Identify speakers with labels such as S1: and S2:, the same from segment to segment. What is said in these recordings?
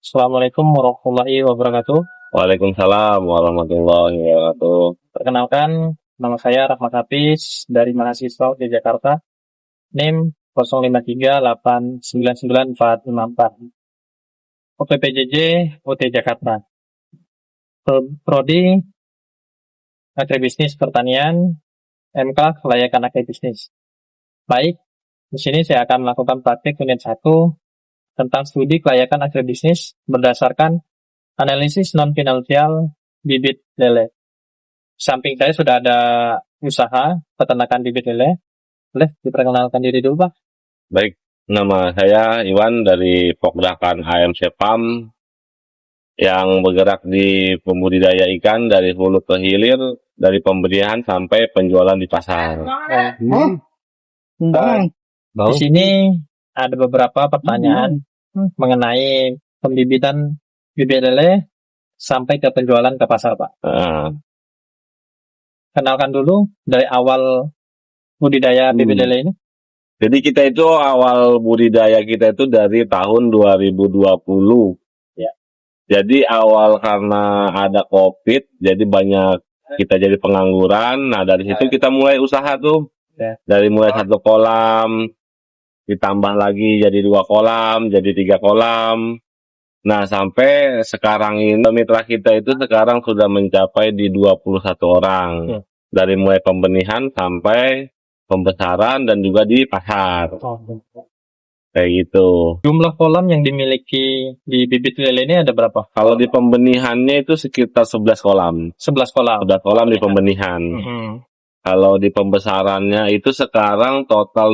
S1: Assalamualaikum warahmatullahi wabarakatuh.
S2: Waalaikumsalam warahmatullahi wabarakatuh.
S1: Perkenalkan, nama saya Rahmat Hafiz dari mahasiswa di Jakarta, NIM 0538999454. OPPJJ UT Jakarta. Prodi Agribisnis Pertanian, MK Kelayakan Agribisnis. Baik, di sini saya akan melakukan praktik unit 1 tentang studi kelayakan agribisnis berdasarkan analisis non-finansial bibit lele. Samping saya sudah ada usaha peternakan bibit lele. Boleh diperkenalkan diri dulu, Pak?
S2: Baik, nama saya Iwan dari Pokdakan AMC Farm yang bergerak di pembudidaya ikan dari hulu ke hilir, dari pemberian sampai penjualan di pasar.
S1: Di sini ada beberapa pertanyaan mengenai pembibitan bibit lele sampai ke penjualan ke pasar, Pak. Kenalkan dulu dari awal budidaya bibit lele ini.
S2: Jadi kita itu awal budidaya kita itu dari tahun 2020.
S1: Ya.
S2: Jadi awal karena ada COVID, jadi banyak kita jadi pengangguran. Nah dari situ kita mulai usaha tuh.
S1: Ya.
S2: Dari mulai 1 kolam, ditambah lagi jadi 2 kolam, jadi 3 kolam. Nah sampai sekarang ini mitra kita itu sekarang sudah mencapai di 21 orang.
S1: Ya.
S2: Dari mulai pembenihan sampai pembesaran dan juga di pasar. Kayak gitu.
S1: Jumlah kolam yang dimiliki di bibit lele ini ada berapa?
S2: Kalau di pembenihannya itu sekitar 11 kolam.
S1: 11 kolam.
S2: 11 kolam di pembenihan. Kalau di pembesarannya itu sekarang total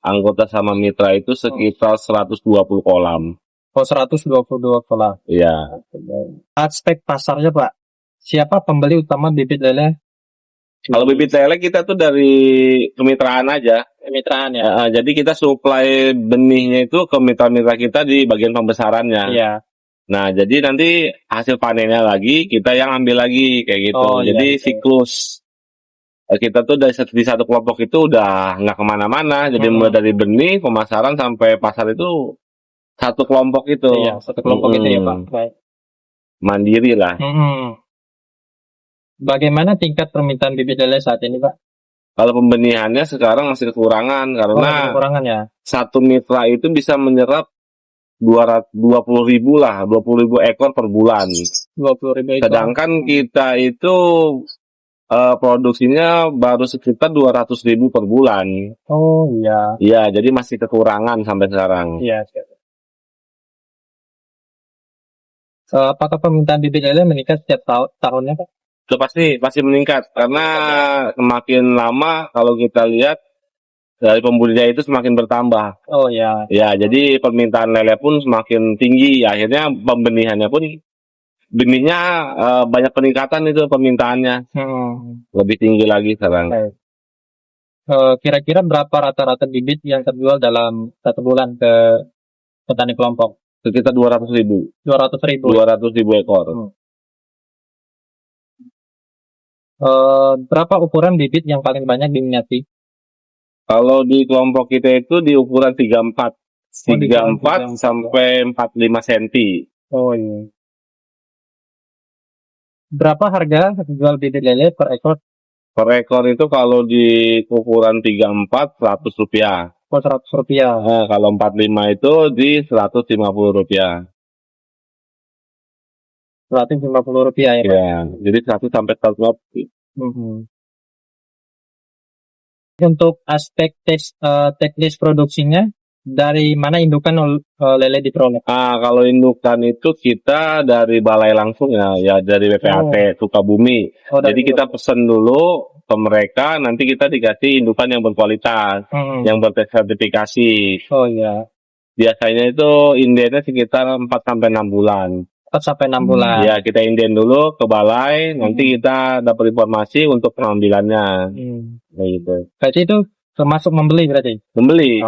S2: anggota sama mitra itu sekitar 120 kolam.
S1: Oh, 122 kolam.
S2: Iya.
S1: Aspek pasarnya, Pak. Siapa pembeli utama bibit lele?
S2: Kalau bibit lele kita tuh dari kemitraan aja.
S1: Kemitraan ya.
S2: Jadi kita supply benihnya itu ke mitra-mitra kita di bagian pembesarannya.
S1: Iya.
S2: Nah, jadi nanti hasil panennya lagi kita yang ambil lagi kayak gitu.
S1: Oh,
S2: jadi
S1: iya.
S2: siklus kita tuh di satu kelompok itu udah nggak kemana-mana. Jadi mulai dari benih, pemasaran sampai pasar itu satu kelompok itu.
S1: Iya, satu kelompok itu ya, Pak. Baik.
S2: Mandiri lah.
S1: Bagaimana tingkat permintaan bibit lele saat ini, Pak?
S2: Kalau pembenihannya sekarang masih kekurangan karena
S1: kekurangan ya.
S2: Satu mitra itu bisa menyerap 20.000 lah, 20.000 ekor per bulan.
S1: 20.000 ekor.
S2: Sedangkan kita itu produksinya baru sekitar 200.000 per bulan.
S1: Oh iya.
S2: Iya, jadi masih kekurangan sampai sekarang.
S1: Iya. Apakah permintaan bibit lele meningkat setiap tahunnya, Pak?
S2: Itu pasti meningkat karena semakin lama kalau kita lihat dari pembudidaya itu semakin bertambah.
S1: Oh ya.
S2: Ya, jadi permintaan lele pun semakin tinggi. Akhirnya pembenihannya pun benihnya banyak peningkatan itu permintaannya. Lebih tinggi lagi sekarang.
S1: Kira-kira berapa rata-rata bibit yang terjual dalam 1 bulan ke petani kelompok?
S2: Sekitar 200.000.
S1: 200.000.
S2: 200.000 ekor.
S1: Berapa ukuran bibit yang paling banyak diminati?
S2: Kalau di kelompok kita itu di ukuran 34. 34 sampai 45 cm.
S1: Oh iya. Berapa harga jual bibit lele per ekor?
S2: Per ekor itu kalau di ukuran 34 Rp100.
S1: Oh, Rp100.
S2: Nah, kalau 45 itu di Rp150.
S1: Rp150 ya?
S2: Ya, jadi 100 sampai 150.
S1: Untuk aspek teknis produksinya, dari mana indukan lele diperoleh?
S2: Kalau indukan itu kita dari balai langsung ya dari BPAT Sukabumi. Jadi kita pesan dulu ke mereka, nanti kita dikasih indukan yang berkualitas, yang bersertifikasi.
S1: Oh iya.
S2: Biasanya itu indiannya sekitar 4 sampai 6 bulan.
S1: 4 sampai 6 bulan.
S2: Ya, kita inden dulu ke balai, nanti kita dapat informasi untuk pengambilannya. Kayak gitu.
S1: Berarti itu termasuk membeli berarti?
S2: Membeli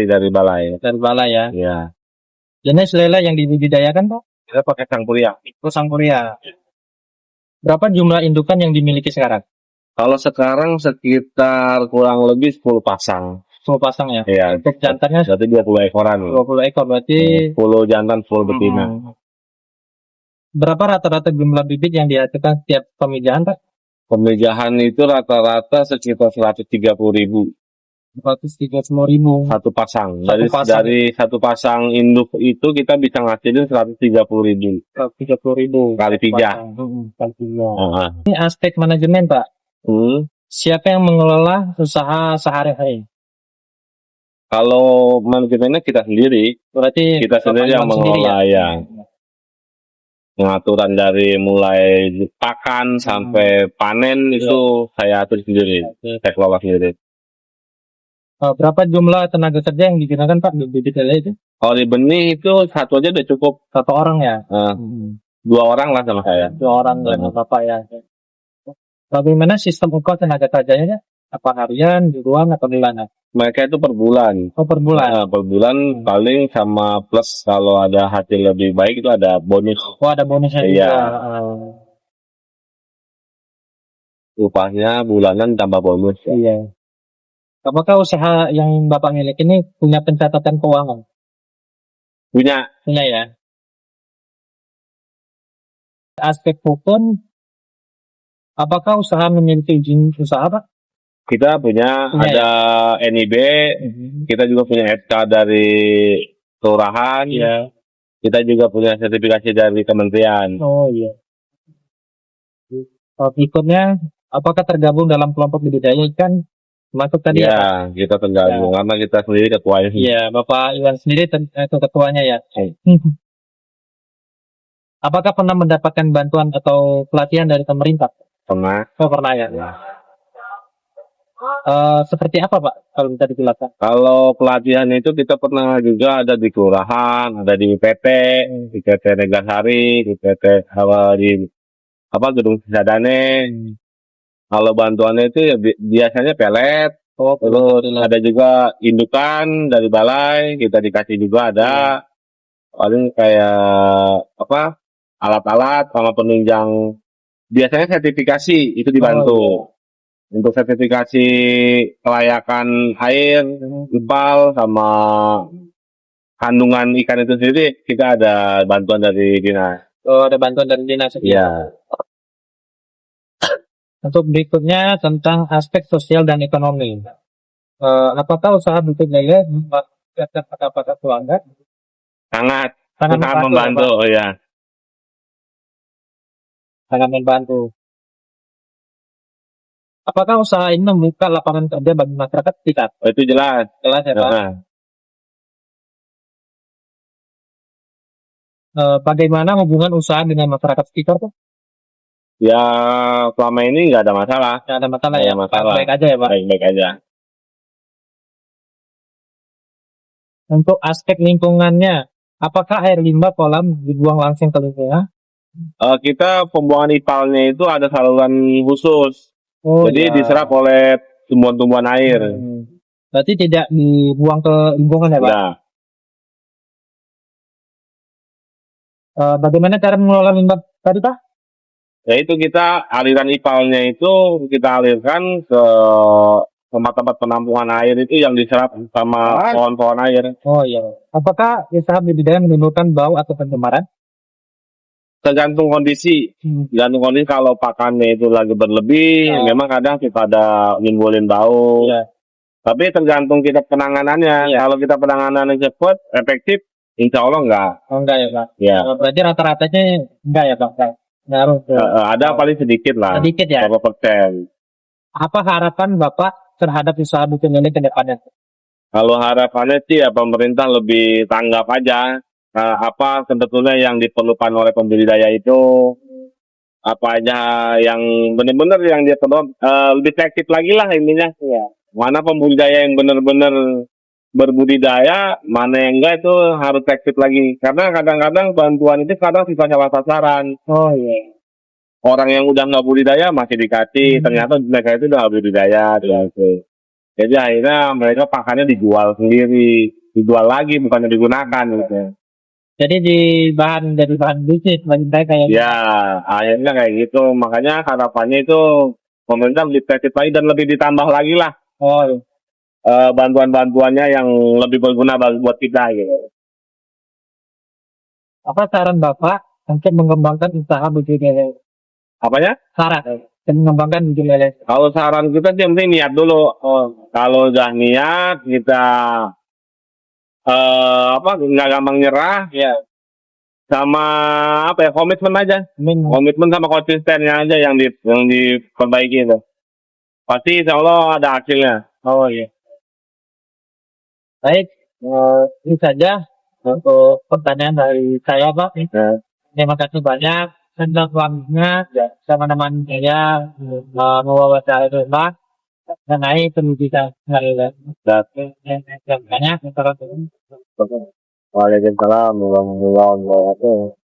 S2: dari balai.
S1: Dari balai ya?
S2: Iya.
S1: Jenis lele yang dibudidayakan, Pak?
S2: Kita pakai Sangkuria.
S1: Sangkuria. Berapa jumlah indukan yang dimiliki sekarang?
S2: Kalau sekarang sekitar kurang lebih 10 pasang.
S1: 10 pasang ya.
S2: Iya.
S1: Untuk jantannya
S2: Berarti 20 ekoran.
S1: 20 ekor berarti
S2: 10 jantan, 10 betina.
S1: Berapa rata-rata jumlah bibit yang dihasilkan setiap pemijahan, Pak?
S2: Pemijahan itu rata-rata sekitar 130.000
S1: 130.000
S2: satu pasang.
S1: Satu pasang.
S2: Dari satu pasang induk itu kita bisa ngasilin 130.000
S1: 130.000
S2: kali 3.
S1: kali 3.
S2: Heeh.
S1: Ini aspek manajemen, Pak. Siapa yang mengelola usaha sehari-hari?
S2: Kalau manajemennya kita sendiri,
S1: Berarti
S2: kita sendiri yang
S1: Bapak Iwan sendiri
S2: mengelola ya. Pengaturan dari mulai pakan sampai panen itu saya atur sendiri, saya kelola sendiri.
S1: Berapa jumlah tenaga kerja yang digunakan, Pak, di bibit lele itu?
S2: Kalau di benih itu satu aja udah cukup.
S1: 1 orang ya?
S2: 2 orang lah sama saya.
S1: 2 orang dengan Bapak ya. Bagaimana sistem upah tenaga kerjanya? Apa harian, mingguan, atau bulanan?
S2: Mereka itu per bulan.
S1: Oh, per bulan.
S2: Per bulan paling sama plus kalau ada hasil lebih baik itu ada bonus.
S1: Oh, ada bonusnya
S2: Iya.
S1: juga.
S2: Upahnya bulanan tambah bonus.
S1: Iya. Apakah usaha yang Bapak miliki ini punya pencatatan keuangan?
S2: Punya.
S1: Punya ya. Aspek hukum, apakah usaha memiliki izin usaha, Pak?
S2: Kita punya ada NIB, kita juga punya SK dari kelurahan, kita juga punya sertifikasi dari kementerian.
S1: Oh iya. Berikutnya, apakah tergabung dalam kelompok budidaya ikan? Masuk tadi
S2: ya, kita tergabung karena kita sendiri ketuanya.
S1: Iya, Bapak Iwan sendiri itu ketuanya ya. Apakah pernah mendapatkan bantuan atau pelatihan dari pemerintah?
S2: Pernah.
S1: Oh, pernah ya. Seperti apa, Pak, kalau bisa dijelaskan?
S2: Kalau pelatihan itu kita pernah juga ada di kelurahan, ada di PT, di PT Negasari, di PT di Gedung Cisadane. Kalau bantuannya itu ya biasanya pelet, terus ada juga indukan dari balai, kita dikasih juga ada. Paling kayak alat-alat sama penunjang. Biasanya sertifikasi itu dibantu. Untuk sertifikasi kelayakan air, IPAL, sama kandungan ikan itu sendiri, kita ada bantuan dari dinas.
S1: Oh, ada bantuan dari dinas.
S2: Iya.
S1: Untuk berikutnya tentang aspek sosial dan ekonomi. Apakah usaha butik lele membuat pendapatan keluarga?
S2: Sangat membantu, ya.
S1: Sangat membantu. Apakah usaha ini membuka lapangan kerja bagi masyarakat sekitar?
S2: Oh, itu jelas.
S1: Jelas ya, Pak. Bagaimana hubungan usaha dengan masyarakat sekitar, Pak?
S2: Ya, selama ini nggak ada masalah.
S1: Nggak ada masalah ya? Baik aja ya, Pak?
S2: Baik-baik aja.
S1: Untuk aspek lingkungannya, apakah air limbah kolam dibuang langsung ke lingkungan?
S2: Kita pembuangan IPAL-nya itu ada saluran khusus. Jadi diserap oleh tumbuhan-tumbuhan air.
S1: Berarti tidak dibuang ke lingkungan ya, Pak?
S2: Nah.
S1: Bagaimana cara mengelola limbah tadi, Pak?
S2: Ya itu kita aliran IPAL-nya itu kita alirkan ke tempat-tempat penampungan air itu yang diserap sama pohon-pohon air.
S1: Oh iya. Apakah usaha budidaya menimbulkan bau atau pencemaran?
S2: Tergantung kondisi. Tergantung kondisi, kalau pakannya itu lagi berlebih, memang kadang kita ada nimbulin bau. Tapi tergantung kita penanganannya. Kalau kita penanganannya cepat, efektif, insya Allah enggak.
S1: Oh enggak ya, Pak?
S2: Ya.
S1: Berarti rata-ratanya enggak ya, Pak? Ngaruh.
S2: Ada paling sedikit lah.
S1: Sedikit ya?
S2: Berapa persen.
S1: Apa harapan Bapak terhadap usaha butik lele ke depannya?
S2: Kalau harapannya sih ya pemerintah lebih tanggap aja. Sebetulnya yang diperlukan oleh pembudidaya itu apa aja yang benar-benar yang dia perlu, lebih efektif lagi lah intinya. Mana pembudidaya yang benar-benar berbudidaya, mana yang enggak itu harus efektif lagi. Karena kadang-kadang bantuan itu kadang sisa salah sasaran.
S1: Oh iya.
S2: Orang yang udah nggak budidaya masih dikasih, ternyata mereka itu udah budidaya. Jadi akhirnya mereka pakannya dijual sendiri, dijual lagi bukannya digunakan gitu.
S1: Jadi dari bahan bisnis bagi mereka ya?
S2: Ya, akhirnya kayak gitu. Makanya harapannya itu pemerintah lebih efektif lagi dan lebih ditambah lagi lah.
S1: Oh,
S2: bantuan-bantuannya yang lebih berguna buat kita gitu.
S1: Apa saran Bapak untuk mengembangkan usaha budidaya lele?
S2: Apanya?
S1: Saran dan mengembangkan budidaya lele.
S2: Kalau saran kita sih yang penting niat dulu. Kalau udah niat kita nggak gampang nyerah,
S1: Ya,
S2: sama apa ya, komitmen aja. Komitmen sama konsistennya aja yang diperbaiki itu. Pasti insya Allah ada hasilnya.
S1: oh iya. Baik, ini saja untuk pertanyaan dari saya, Pak.
S2: Nah,
S1: Terima kasih banyak tentang waktunya teman-teman saya mewawancara Pak mengenai pendidikan lele. Banyak.
S2: Waalaikumsalam warahmatullahi wabarakatuh.